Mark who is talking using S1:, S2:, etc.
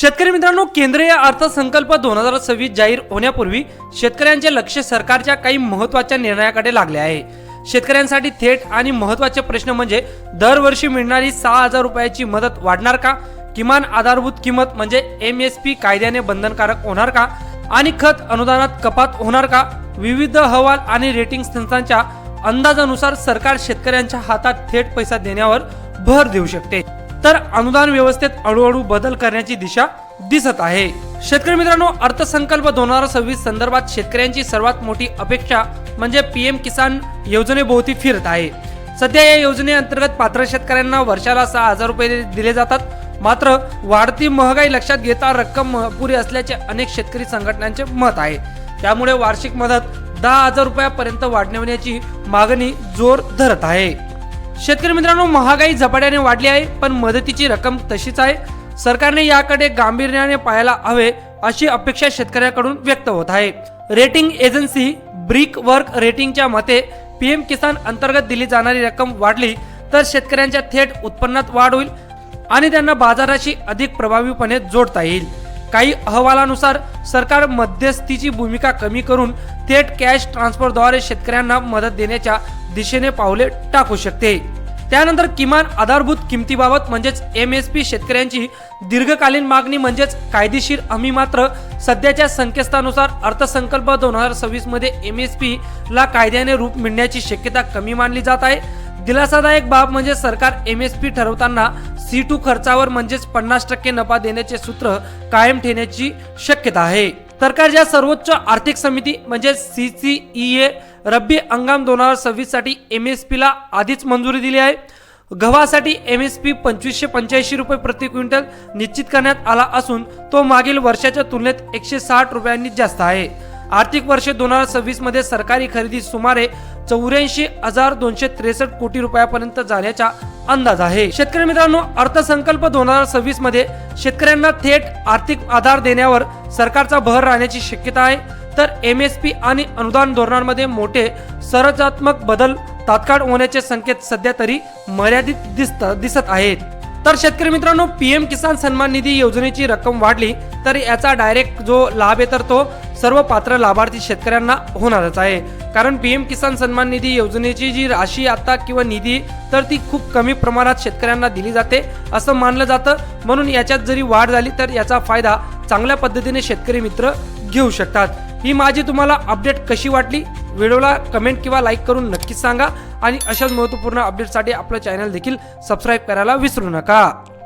S1: शेतकरी मित्रांनो, केंद्रीय अर्थसंकल्प 2026 जाहीर होण्यापूर्वी शेतकऱ्यांचे लक्ष सरकारच्या काही महत्त्वाच्या निर्णयाकडे लागले आहे। शेतकऱ्यांसाठी थेट आणि महत्त्वाचे प्रश्न म्हणजे दरवर्षी मिळणारी 6,000 रुपयाची मदत वाढणार का? किमान आधारभूत किंमत म्हणजे MSP कायद्याने बंधनकारक होणार का? आणि खत अनुदानात कपात होणार का? विविध अहवाल आणि रेटिंग संस्थांच्या अंदाजानुसार सरकार शेतकऱ्यांच्या हातात थेट पैसा देण्यावर भर देऊ शकते, तर अनुदान व्यवस्थेत हळूहळू बदल करण्याची दिशा दिसत आहे। शेतकरी मित्रांनो, अर्थसंकल्प 2026 संदर्भात शेतकऱ्यांची सर्वात मोठी अपेक्षा म्हणजे PM किसान योजनेभोवती फिरत आहे। सध्या या योजनेअंतर्गत पात्र शेतकऱ्यांना वर्षाला 6,000 रुपये दिले जातात। मात्र वाढती महागाई लक्षात घेता रक्कम अपुरी असल्याचे अनेक शेतकरी संघटनांचे मत आहे। त्यामुळे वार्षिक मदत 10,000 रुपयापर्यंत वाढवण्याची मागणी जोर धरत आहे। शेतकरी मित्रांनो, महागाई झपाट्याने वाढली आहे, पण मदतीची रक्कम तशीच आहे। सरकारने याकडे गांभीर्याने पाहायला हवे अशी अपेक्षा शेतकऱ्यांकडून व्यक्त होत आहे। रेटिंग एजन्सी ब्रिक वर्क रेटिंगच्या मते PM किसान अंतर्गत दिली जाणारी रक्कम वाढली तर शेतकऱ्यांच्या थेट उत्पन्नात वाढ होईल आणि त्यांना बाजाराशी अधिक प्रभावीपणे जोडता येईल। काही अहवालानुसार सरकार मध्यस्थीची भूमिका कमी करून थेट कॅश ट्रान्सफरद्वारे शेतकऱ्यांना मदत देण्याच्या दिशेने पावले टाकू शकते। त्यानंतर किमान आधारभूत किमतीबाबत म्हणजेच MSP शेतकऱ्यांची दीर्घकालीन मागणी म्हणजेच कायदेशीर हमी मात्र सध्याच्या संकेतस्थळानुसार अर्थसंकल्प 2026 मध्ये MSP ला कायद्याने रूप मिळण्याची शक्यता कमी मानली जात आहे। दिलासादायक बाब म्हणजे सरकार MSP ठरवताना C2 खर्चावर म्हणजेच 50% नफा देण्याचे सूत्र कायम ठेवण्याची शक्यता आहे। सरकारच्या सर्वोच्च आर्थिक समिती म्हणजे CCEA रब्बी हंगाम 2026 साठी MSP ला आधीच मंजुरी दिली आहे। गव्हासाठी MSP 2585 रुपये प्रति क्विंटल निश्चित करण्यात आला असून तो मागील वर्षाच्या तुलनेत 160 रुपयांनी जास्त आहे। आर्थिक वर्ष 2026 मध्ये सरकारी खरेदी सुमारे 84,263 कोटी रुपयापर्यंत जाण्याचा अंदाज आहे। शेतकरी मित्रांनो, अर्थसंकल्प 2026 मध्ये शेतकऱ्यांना थेट आर्थिक आधार देण्यावर सरकारचा भर राहण्याची शक्यता आहे, तर MSP आणि अनुदान धोरणांमध्ये मोठे संरचनात्मक बदल तात्काळ होण्याचे संकेत सध्या तरी मर्यादित दिसत आहेत। तर शेतकरी मित्रांनो, PM किसान सन्मान निधी योजनेची रक्कम वाढली तर याचा डायरेक्ट जो लाभ आहे तर तो सर्व पात्र लाभार्थी शेतकऱ्यांना होणारच आहे। कारण PM किसान सन्मान निधी योजनेची जी राशी आता किंवा निधी तर ती खूप कमी प्रमाणात शेतकऱ्यांना दिली जाते असं मानलं जातं। म्हणून याच्यात जरी वाढ झाली तर याचा फायदा चांगल्या पद्धतीने शेतकरी मित्र घेऊ शकतात। ही माझी तुम्हाला अपडेट कशी वाटली? व्हिडिओला कमेंट किंवा लाईक करून नक्कीच सांगा आणि अशाच महत्त्वपूर्ण अपडेटसाठी आपलं चॅनल देखील सबस्क्राईब करायला विसरू नका।